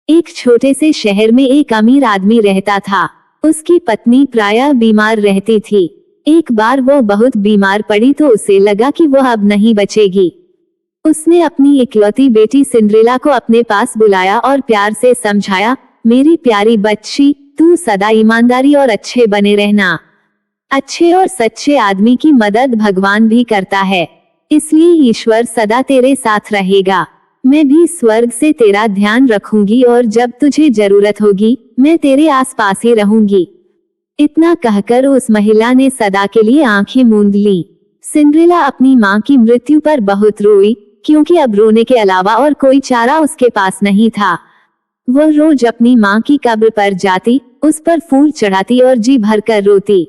एक छोटे से शहर में एक अमीर आदमी रहता था। उसकी पत्नी प्रायः बीमार रहती थी। एक बार वो बहुत बीमार पड़ी तो उसे लगा कि वो अब नहीं बचेगी। उसने अपनी इकलौती बेटी सिंड्रेला को अपने पास बुलाया और प्यार से समझाया, मेरी प्यारी बच्ची, तू सदा ईमानदारी और अच्छे बने रहना। अच्छे और सच्चे आदमी की मदद भगवान भी करता है, इसलिए ईश्वर सदा तेरे साथ रहेगा। मैं भी स्वर्ग से तेरा ध्यान रखूंगी और जब तुझे जरूरत होगी मैं तेरे आसपास ही रहूंगी। इतना कहकर उस महिला ने सदा के लिए आंखें मूंद ली। सिंड्रेला अपनी मां की मृत्यु पर बहुत रोई, क्योंकि अब रोने के अलावा और कोई चारा उसके पास नहीं था। वह रोज अपनी मां की कब्र पर जाती, उस पर फूल चढ़ाती और जी भरकर रोती।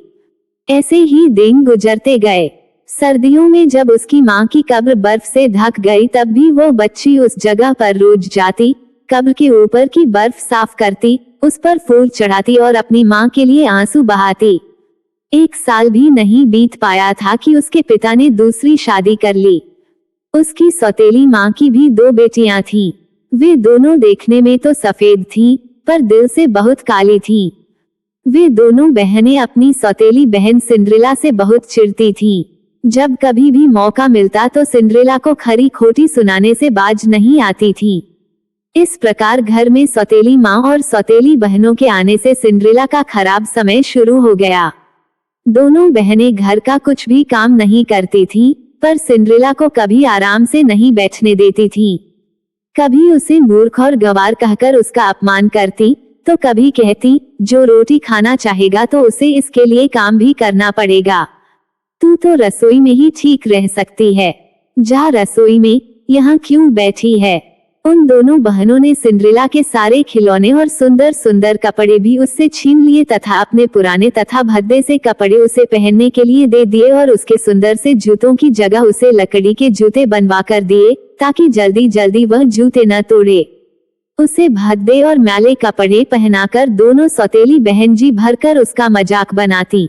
ऐसे ही दिन गुजरते गए। सर्दियों में जब उसकी मां की कब्र बर्फ से ढक गई तब भी वो बच्ची उस जगह पर रोज जाती, कब्र के ऊपर की बर्फ साफ करती, उस पर फूल चढ़ाती और अपनी मां के लिए आंसू बहाती। 1 साल भी नहीं बीत पाया था कि उसके पिता ने दूसरी शादी कर ली। उसकी सौतेली मां की भी 2 बेटियां थीं। वे दोनों देखने में तो सफेद थीं, पर दिल से बहुत काली थीं। वे दोनों बहनें अपनी सौतेली बहन सिंड्रेला से बहुत चिढ़ती थीं। जब कभी भी मौका मिलता तो सिंड्रेला को खरी खोटी सुनाने से बाज नहीं आती थी। इस प्रकार घर में सौतेली माँ और सौतेली बहनों के आने से सिंड्रेला का खराब समय शुरू हो गया। दोनों बहनें घर का कुछ भी काम नहीं करती थीं, पर सिंड्रेला को कभी आराम से नहीं बैठने देती थीं। कभी उसे मूर्ख और गंवार कहकर उसका अपमान करती, तो कभी कहती, जो रोटी खाना चाहेगा तो उसे इसके लिए काम भी करना पड़ेगा। तू तो रसोई में ही ठीक रह सकती है, जा रसोई में, यहाँ क्यों बैठी है। उन दोनों बहनों ने सिंड्रेला के सारे खिलौने और सुंदर सुंदर कपड़े भी उससे छीन लिए तथा अपने पुराने तथा भद्दे से कपड़े उसे पहनने के लिए दे दिए और उसके सुंदर से जूतों की जगह उसे लकड़ी के जूते बनवा कर दिए, ताकि जल्दी जल्दी वह जूते न तोड़े। उसे भद्दे और मैले कपड़े पहनाकर दोनों सौतेली बहन जी भरकर उसका मजाक बनाती।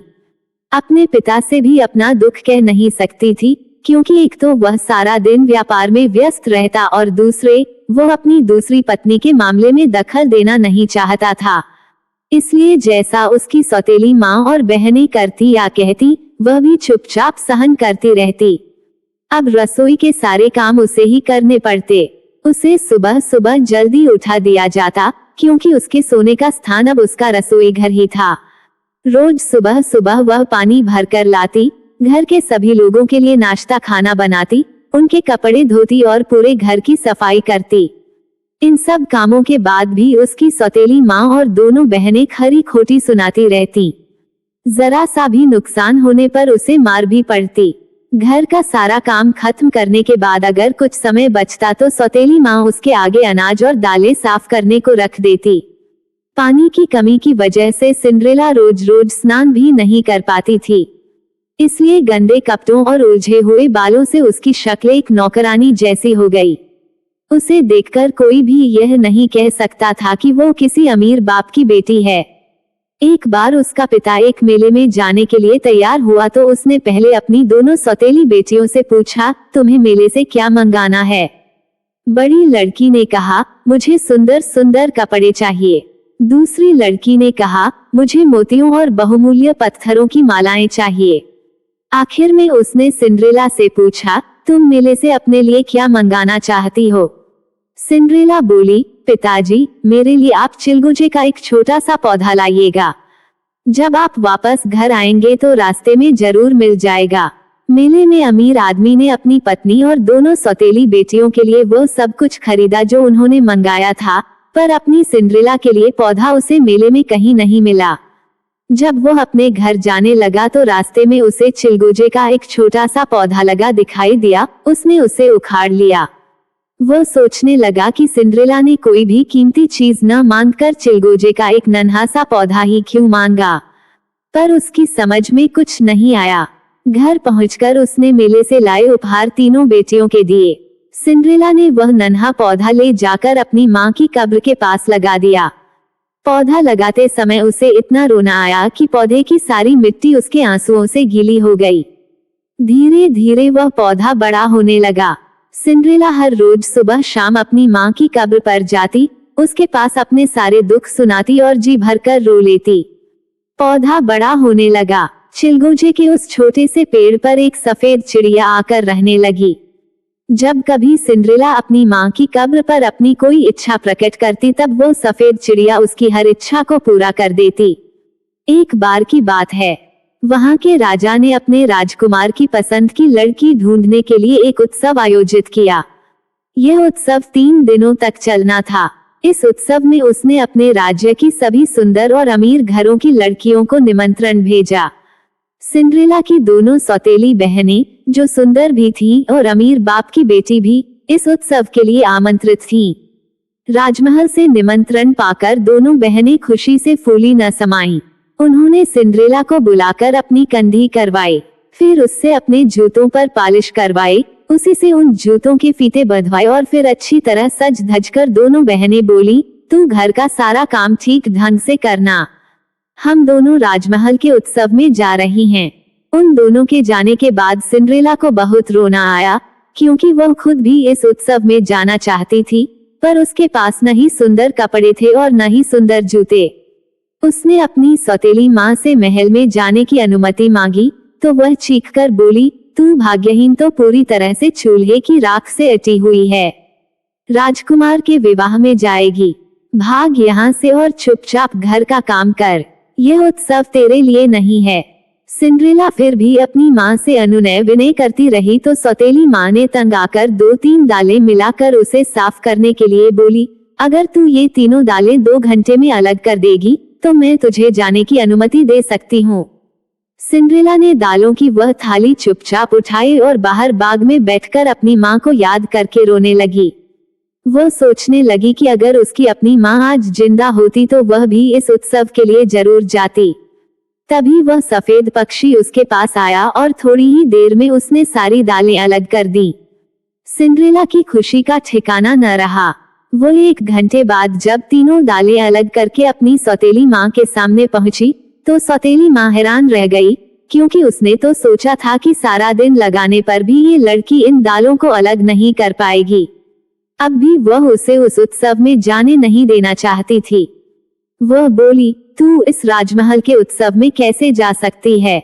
अपने पिता से भी अपना दुख कह नहीं सकती थी, क्योंकि एक तो वह सारा दिन व्यापार में व्यस्त रहता और दूसरे, वो अपनी दूसरी पत्नी के मामले में दखल देना नहीं चाहता था। इसलिए जैसा उसकी सौतेली माँ और बहनें करती या कहती, वह भी चुपचाप सहन करती रहती। अब रसोई के सारे काम उसे ही करने पड़ते। उसे सुबह सुबह जल्दी उठा दिया जाता, क्योंकि उसके सोने का स्थान अब उसका रसोई घर ही था। रोज सुबह सुबह वह पानी भरकर लाती, घर के सभी लोगों के लिए नाश्ता खाना बनाती, उनके कपड़े धोती और पूरे घर की सफाई करती। इन सब कामों के बाद भी उसकी सौतेली माँ और दोनों बहनें खरी खोटी सुनाती रहती। जरा सा भी नुकसान होने पर उसे मार भी पड़ती। घर का सारा काम खत्म करने के बाद अगर कुछ समय बचता तो सौतेली माँ उसके आगे अनाज और दालें साफ करने को रख देती। पानी की कमी की वजह से सिंड्रेला रोज रोज स्नान भी नहीं कर पाती थी, इसलिए गंदे कपड़ों और उलझे हुए बालों से उसकी शक्ल एक नौकरानी जैसी हो गई। उसे देखकर कोई भी यह नहीं कह सकता था कि वो किसी अमीर बाप की बेटी है। एक बार उसका पिता एक मेले में जाने के लिए तैयार हुआ तो उसने पहले अपनी दोनों सौतेली बेटियों से पूछा, तुम्हें मेले से क्या मंगाना है। बड़ी लड़की ने कहा, मुझे सुंदर सुंदर कपड़े चाहिए। दूसरी लड़की ने कहा, मुझे मोतियों और बहुमूल्य पत्थरों की मालाएं चाहिए। आखिर में उसने सिंड्रेला से पूछा, तुम मेले से अपने लिए क्या मंगाना चाहती हो। सिंड्रेला बोली, पिताजी, मेरे लिए आप चिलगोजे का एक छोटा सा पौधा लाइएगा। जब आप वापस घर आएंगे तो रास्ते में जरूर मिल जाएगा। मेले में अमीर आदमी ने अपनी पत्नी और दोनों सौतेली बेटियों के लिए वो सब कुछ खरीदा जो उन्होंने मंगाया था, पर अपनी सिंड्रेला के लिए पौधा उसे मेले में कहीं नहीं मिला। जब वो अपने घर जाने लगा तो रास्ते में उसे चिलगोजे का एक छोटा सा पौधा लगा दिखाई दिया। उसने उसे उखाड़ लिया। वह सोचने लगा कि सिंड्रेला ने कोई भी कीमती चीज न मांगकर चिलगोजे का एक नन्हा सा पौधा ही क्यों मांगा, पर उसकी समझ में कुछ नहीं आया। घर पहुंचकर उसने मेले से लाए उपहार तीनों बेटियों के दिए। सिंड्रेला ने वह नन्हा पौधा ले जाकर अपनी माँ की कब्र के पास लगा दिया। पौधा लगाते समय उसे इतना रोना आया कि पौधे की सारी मिट्टी उसके आंसुओं से गीली हो गई। धीरे धीरे वह पौधा बड़ा होने लगा। सिंड्रेला हर रोज सुबह शाम अपनी माँ की कब्र पर जाती, उसके पास अपने सारे दुख सुनाती और जी भरकर रो लेती। पौधा बड़ा होने लगा। चिलगोजे के उस छोटे से पेड़ पर एक सफेद चिड़िया आकर रहने लगी। जब कभी सिंड्रेला अपनी माँ की कब्र पर अपनी कोई इच्छा प्रकट करती तब वो सफेद चिड़िया उसकी हर इच्छा को पूरा कर देती। एक बार की बात है, वहां के राजा ने अपने राजकुमार की पसंद की लड़की ढूंढने के लिए एक उत्सव आयोजित किया। यह उत्सव 3 दिनों तक चलना था। इस उत्सव में उसने अपने राज्य की सभी सुंदर और अमीर घरों की लड़कियों को निमंत्रण भेजा। सिंड्रेला की दोनों सौतेली बहनें, जो सुंदर भी थीं और अमीर बाप की बेटी भी, इस उत्सव के लिए आमंत्रित थीं। राजमहल से निमंत्रण पाकर दोनों बहनें खुशी से फूली न समाईं। उन्होंने सिंड्रेला को बुलाकर अपनी कंधी करवाई, फिर उससे अपने जूतों पर पॉलिश करवाई, उसी से उन जूतों के फीते बंधवाए और फिर अच्छी तरह सज धज कर दोनों बहनें बोली, तू घर का सारा काम ठीक ढंग से करना, हम दोनों राजमहल के उत्सव में जा रही हैं। उन दोनों के जाने के बाद सिंड्रेला को बहुत रोना आया, क्योंकि वह खुद भी इस उत्सव में जाना चाहती थी, पर उसके पास न ही सुंदर कपड़े थे और न ही सुंदर जूते। उसने अपनी सौतेली माँ से महल में जाने की अनुमति मांगी, तो वह चीखकर बोली, तू भाग्यहीन तो पूरी तरह से चूल्हे की राख से अटी हुई है। राजकुमार के विवाह में जाएगी, भाग यहाँ से और चुपचाप घर का काम कर, यह उत्सव तेरे लिए नहीं है। सिंड्रेला फिर भी अपनी माँ से अनुनय विनय करती रही तो सौतेली माँ ने तंग आकर 2-3 दालें मिलाकर उसे साफ करने के लिए बोली, अगर तू ये तीनों दालें 2 घंटे में अलग कर देगी तो मैं तुझे जाने की अनुमति दे सकती हूँ। सिंड्रेला ने दालों की वह थाली चुपचाप उठाई और बाहर बाग में बैठकर अपनी माँ को याद करके रोने लगी। वह सोचने लगी कि अगर उसकी अपनी माँ आज जिंदा होती तो वह भी इस उत्सव के लिए जरूर जाती। तभी वह सफेद पक्षी उसके पास आया और थोड़ी ही देर में उसने सारी दालें अलग कर दी। सिंड्रेला की खुशी का ठिकाना न रहा। वो 1 घंटे बाद जब तीनों दालें अलग करके अपनी सौतेली माँ के सामने पहुंची, तो सौतेली माँ हैरान रह गई, क्योंकि उसने तो सोचा था कि सारा दिन लगाने पर भी ये लड़की इन दालों को अलग नहीं कर पाएगी। अब भी वह उसे उस उत्सव में जाने नहीं देना चाहती थी। वह बोली, तू इस राजमहल के उत्सव में कैसे जा सकती है?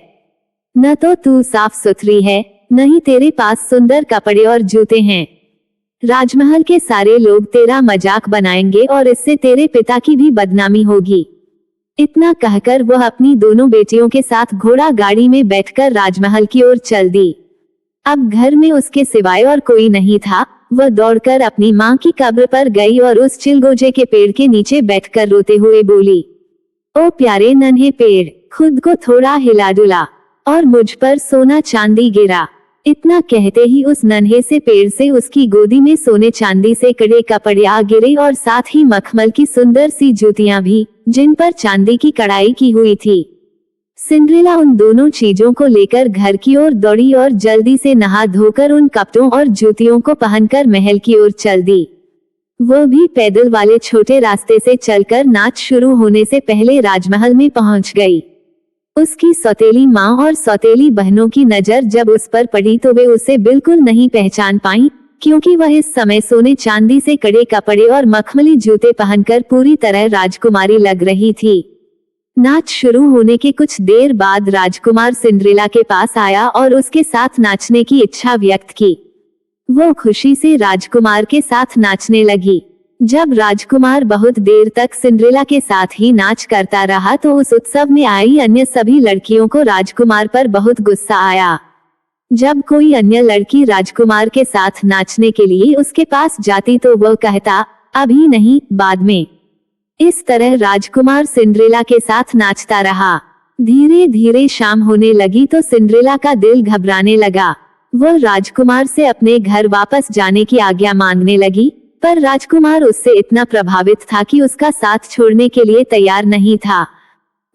न तो तू साफ सुथरी है, न ही तेरे पास सुंदर कपड़े और जूते हैं। राजमहल के सारे लोग तेरा मजाक बनाएंगे और इससे तेरे पिता की भी बदनामी होगी। इतना कहकर वह अपनी दोनों बेटियों के साथ घोड़ा गाड़ी में बैठकर राजमहल की ओर चल दी। अब घर में उसके सिवाय और कोई नहीं था। वह दौड़कर अपनी माँ की कब्र पर गई और उस चिलगोजे के पेड़ के नीचे बैठकर रोते हुए बोली, ओ प्यारे नन्हे पेड़, खुद को थोड़ा हिला डुला और मुझ पर सोना चांदी गिरा। इतना कहते ही उस नन्हे से पेड़ से उसकी गोदी में सोने चांदी से कड़े कपड़े आ गिरे और साथ ही मखमल की सुंदर सी जूतियां भी, जिन पर चांदी की कढ़ाई की हुई थी। सिंड्रेला उन दोनों चीजों को लेकर घर की ओर दौड़ी और जल्दी से नहा धोकर उन कपड़ों और जूतियों को पहनकर महल की ओर चल दी। वो भी पैदल वाले छोटे रास्ते से चलकर नाच शुरू होने से पहले राजमहल में पहुंच गई। उसकी सौतेली माँ और सौतेली बहनों की नजर जब उस पर पड़ी तो वे उसे बिल्कुल नहीं पहचान पाईं, क्योंकि वह इस समय सोने चांदी से कड़े कपड़े और मखमली जूते पहनकर पूरी तरह राजकुमारी लग रही थी। नाच शुरू होने के कुछ देर बाद राजकुमार सिंड्रेला के पास आया और उसके साथ नाचने की इच्छा व्यक्त की। वो खुशी से राजकुमार के साथ नाचने लगी। जब राजकुमार बहुत देर तक सिंड्रेला के साथ ही नाच करता रहा तो उस उत्सव में आई अन्य सभी लड़कियों को राजकुमार पर बहुत गुस्सा आया। जब कोई अन्य लड़की राजकुमार के साथ नाचने के लिए उसके पास जाती तो वह कहता, अभी नहीं, बाद में। इस तरह राजकुमार सिंड्रेला के साथ नाचता रहा। धीरे धीरे शाम होने लगी तो सिंड्रेला का दिल घबराने लगा। वह राजकुमार से अपने घर वापस जाने की आज्ञा मांगने लगी, पर राजकुमार उससे इतना प्रभावित था कि उसका साथ छोड़ने के लिए तैयार नहीं था।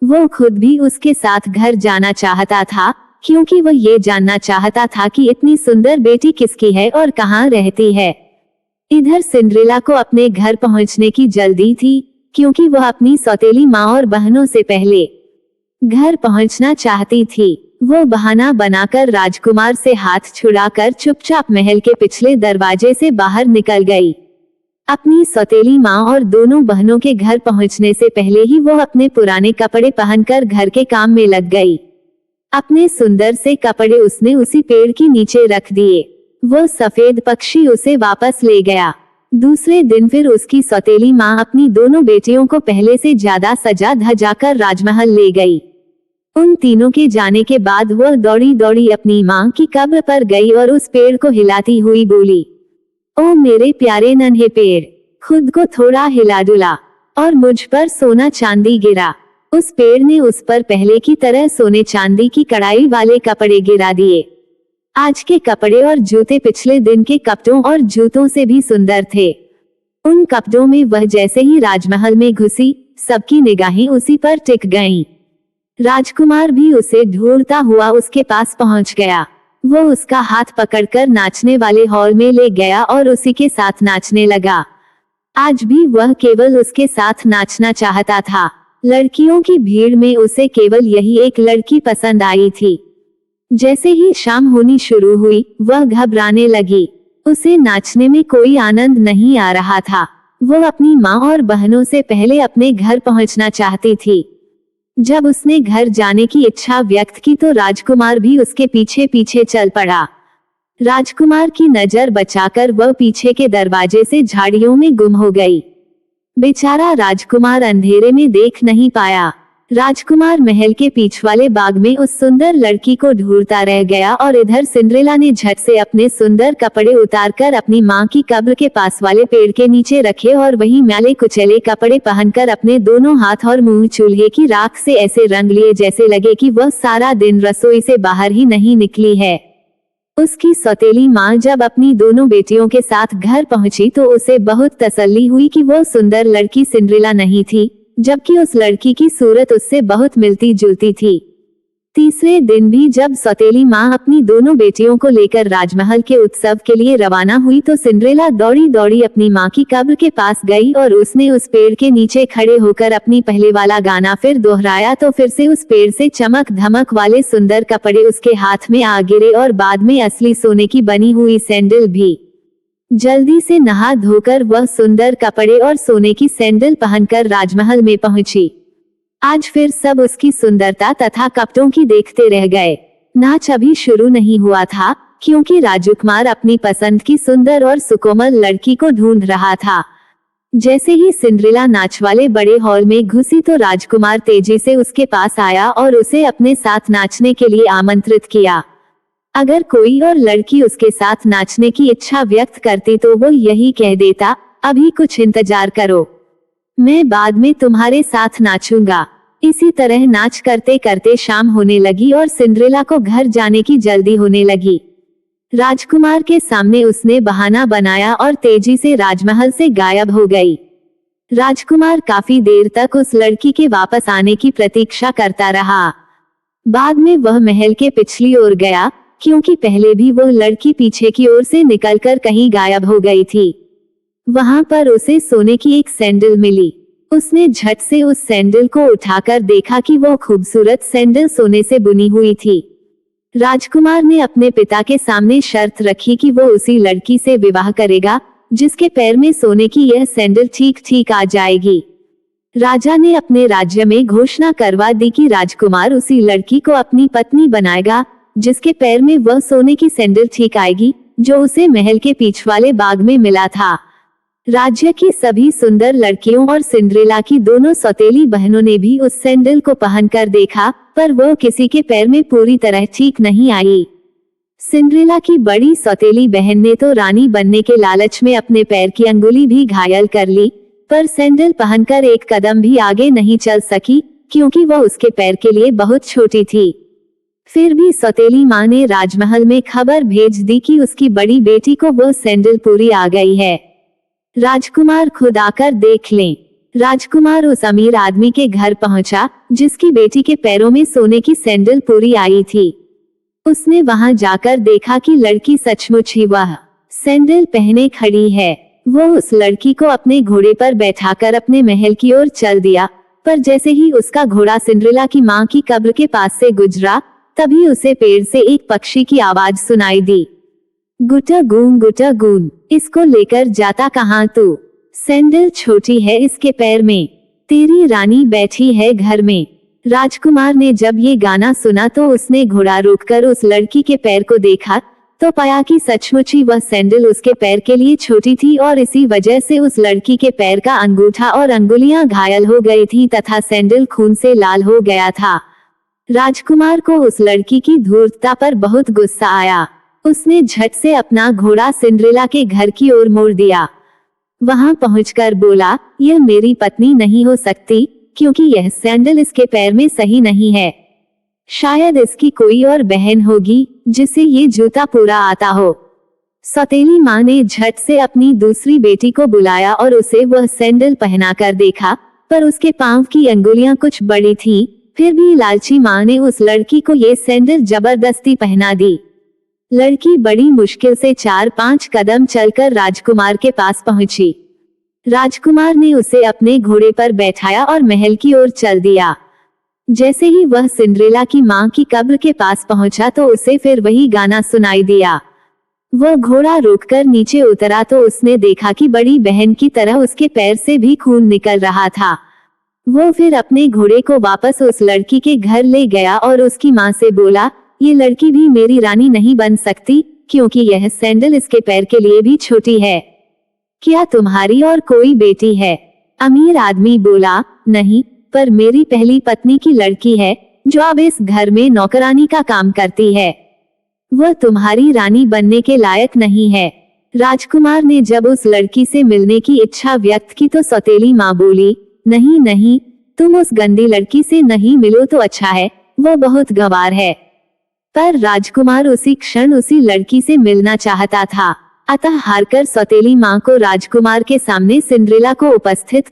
वो खुद भी उसके साथ घर जाना चाहता था, क्योंकि वह ये जानना चाहता था कि इतनी सुंदर बेटी किसकी है और कहाँ रहती है। इधर सिंड्रेला को अपने घर पहुंचने की जल्दी थी, क्योंकि वह अपनी सौतेली माँ और बहनों से पहले घर पहुंचना चाहती थी। वो बहाना बनाकर राजकुमार से हाथ छुड़ाकर चुपचाप महल के पिछले दरवाजे से बाहर निकल गई। अपनी सौतेली माँ और दोनों बहनों के घर पहुंचने से पहले ही वो अपने पुराने कपड़े पहनकर घर के काम में लग गई। अपने सुंदर से कपड़े उसने उसी पेड़ के नीचे रख दिए। वो सफेद पक्षी उसे वापस ले गया। दूसरे दिन फिर उसकी सौतेली माँ अपनी दोनों बेटियों को पहले से ज्यादा सजा धजाकर राजमहल ले गई। उन तीनों के जाने के बाद वह दौड़ी दौड़ी अपनी माँ की कब्र पर गई और उस पेड़ को हिलाती हुई बोली, ओ मेरे प्यारे नन्हे पेड़, खुद को थोड़ा हिला डुला और मुझ पर सोना चांदी गिरा। उस पेड़ ने उस पर पहले की तरह सोने चांदी की कढ़ाई वाले कपड़े गिरा दिए। आज के कपड़े और जूते पिछले दिन के कपड़ों और जूतों से भी सुंदर थे। उन कपड़ों में वह जैसे ही राजमहल में घुसी, सबकी निगाहें उसी पर टिक गईं। राजकुमार भी उसे ढूंढता हुआ उसके पास पहुंच गया। वो उसका हाथ पकड़कर नाचने वाले हॉल में ले गया और उसी के साथ नाचने लगा। आज भी वह केवल उसके साथ नाचना चाहता था। लड़कियों की भीड़ में उसे केवल यही एक लड़की पसंद आई थी। जैसे ही शाम होनी शुरू हुई, वह घबराने लगी। उसे नाचने में कोई आनंद नहीं आ रहा था। वो अपनी माँ और बहनों से पहले अपने घर पहुंचना चाहती थी। जब उसने घर जाने की इच्छा व्यक्त की तो राजकुमार भी उसके पीछे पीछे चल पड़ा। राजकुमार की नजर बचाकर वह पीछे के दरवाजे से झाड़ियों में गुम हो गई। बेचारा राजकुमार अंधेरे में देख नहीं पाया। राजकुमार महल के पीछ वाले बाग में उस सुंदर लड़की को ढूंढता रह गया और इधर सिंड्रेला ने झट से अपने सुंदर कपड़े उतारकर अपनी माँ की कब्र के पास वाले पेड़ के नीचे रखे और वहीं मैले कुचले कपड़े पहनकर अपने दोनों हाथ और मुंह चूल्हे की राख से ऐसे रंग लिए जैसे लगे कि वह सारा दिन रसोई से बाहर ही नहीं निकली है। उसकी सौतेली माँ जब अपनी दोनों बेटियों के साथ घर पहुंची तो उसे बहुत तसल्ली हुई कि वह सुंदर लड़की सिंड्रेला नहीं थी, जबकि उस लड़की की सूरत उससे बहुत मिलती जुलती थी। तीसरे दिन भी जब सौतेली माँ अपनी दोनों बेटियों को लेकर राजमहल के उत्सव के लिए रवाना हुई तो सिंड्रेला दौड़ी दौड़ी अपनी माँ की कब्र के पास गई और उसने उस पेड़ के नीचे खड़े होकर अपनी पहले वाला गाना फिर दोहराया तो फिर से उस पेड़ से चमक धमक वाले सुंदर कपड़े उसके हाथ में आ गिरे और बाद में असली सोने की बनी हुई सैंडल भी। जल्दी से नहा धोकर वह सुंदर कपड़े और सोने की सैंडल पहनकर राजमहल में पहुंची। आज फिर सब उसकी सुंदरता तथा कपड़ों की देखते रह गए। नाच अभी शुरू नहीं हुआ था क्योंकि राजकुमार अपनी पसंद की सुंदर और सुकोमल लड़की को ढूंढ रहा था। जैसे ही सिंड्रेला नाच वाले बड़े हॉल में घुसी तो राजकुमार तेजी से उसके पास आया और उसे अपने साथ नाचने के लिए आमंत्रित किया। अगर कोई और लड़की उसके साथ नाचने की इच्छा व्यक्त करती तो वो यही कह देता, अभी कुछ इंतजार करो, मैं बाद में तुम्हारे साथ नाचूंगा। इसी तरह नाच करते करते शाम होने लगी और सिंड्रेला को घर जाने की जल्दी होने लगी। राजकुमार के सामने उसने बहाना बनाया और तेजी से राजमहल से गायब हो गई। राजकुमार काफी देर तक उस लड़की के वापस आने की प्रतीक्षा करता रहा। बाद में वह महल के पिछली ओर गया क्योंकि पहले भी वो लड़की पीछे की ओर से निकलकर कहीं गायब हो गई थी। वहां पर उसे सोने की एक सैंडल मिली। उसने झट से उस सैंडल को उठाकर देखा कि वो खूबसूरत सैंडल सोने से बुनी हुई थी। राजकुमार ने अपने पिता के सामने शर्त रखी कि वो उसी लड़की से विवाह करेगा जिसके पैर में सोने की यह सैंडल ठीक ठीक आ जाएगी। राजा ने अपने राज्य में घोषणा करवा दी कि राजकुमार उसी लड़की को अपनी पत्नी बनाएगा जिसके पैर में वह सोने की सैंडल ठीक आएगी जो उसे महल के पीछ वाले बाग में मिला था। राज्य की सभी सुंदर लड़कियों और सिंड्रेला की दोनों सौतेली बहनों ने भी उस सैंडल को पहनकर देखा, पर वो किसी के पैर में पूरी तरह ठीक नहीं आई। सिंड्रेला की बड़ी सौतेली बहन ने तो रानी बनने के लालच में अपने पैर की अंगुली भी घायल कर ली, पर सैंडल पहनकर एक कदम भी आगे नहीं चल सकी क्योंकि वह उसके पैर के लिए बहुत छोटी थी। फिर भी सौतेली माँ ने राजमहल में खबर भेज दी कि उसकी बड़ी बेटी को वो सैंडल पूरी आ गई है। राजकुमार खुद आकर देख लें। राजकुमार उस अमीर आदमी के घर पहुंचा जिसकी बेटी के पैरों में सोने की सैंडल पूरी आई थी। उसने वहां जाकर देखा कि लड़की सचमुच ही वह सैंडल पहने खड़ी है। वो उस लड़की को अपने घोड़े पर बैठाकर अपने महल की ओर चल दिया, पर जैसे ही उसका घोड़ा सिंड्रेला की माँ की कब्र के पास से गुजरा तभी उसे पेड़ से एक पक्षी की आवाज सुनाई दी, गुटा गून, इसको लेकर जाता कहाँ तू? सैंडल छोटी है इसके पैर में, तेरी रानी बैठी है घर में। राजकुमार ने जब ये गाना सुना तो उसने घोड़ा रोककर उस लड़की के पैर को देखा तो पाया कि सचमुच ही वह सैंडल उसके पैर के लिए छोटी थी और इसी वजह से उस लड़की के पैर का अंगूठा और अंगुलियां घायल हो गई थी तथा सैंडल खून से लाल हो गया था। राजकुमार को उस लड़की की धूर्तता पर बहुत गुस्सा आया। उसने झट से अपना घोड़ा सिंड्रेला के घर की ओर मोड़ दिया। वहां पहुंचकर बोला, यह मेरी पत्नी नहीं हो सकती क्योंकि यह सैंडल इसके पैर में सही नहीं है। शायद इसकी कोई और बहन होगी जिसे ये जूता पूरा आता हो। सौतेली माँ ने झट से अपनी दूसरी बेटी को बुलाया और उसे वह सैंडल पहनाकर देखा, पर उसके पांव की अंगुलियां कुछ बड़ी थीं। फिर भी लालची माँ ने उस लड़की को ये सैंडल जबरदस्ती पहना दी। लड़की बड़ी मुश्किल से 4-5 कदम चलकर राजकुमार के पास पहुंची। राजकुमार ने उसे अपने घोड़े पर बैठाया और महल की ओर चल दिया। जैसे ही वह सिंड्रेला की मां की कब्र के पास पहुंचा तो उसे फिर वही गाना सुनाई दिया। वह घोड़ा रोककर नीचे उतरा तो उसने देखा कि बड़ी बहन की तरह उसके पैर से भी खून निकल रहा था। वो फिर अपने घोड़े को वापस उस लड़की के घर ले गया और उसकी मां से बोला, ये लड़की भी मेरी रानी नहीं बन सकती क्योंकि यह सैंडल इसके पैर के लिए भी छोटी है। क्या तुम्हारी और कोई बेटी है? अमीर आदमी बोला, नहीं, पर मेरी पहली पत्नी की लड़की है जो अब इस घर में नौकरानी का काम करती है। वह तुम्हारी रानी बनने के लायक नहीं है। राजकुमार ने जब उस लड़की से मिलने की इच्छा व्यक्त की तो सौतेली माँ बोली, नहीं नहीं, तुम उस गंदी लड़की से नहीं मिलो तो अच्छा है, वो बहुत गंवार है। पर राजकुमार उसी क्षण उसी लड़की से मिलना चाहता था। अतः हारकर सौतेली माँ को राजकुमार के सामने सिंड्रेला को उपस्थित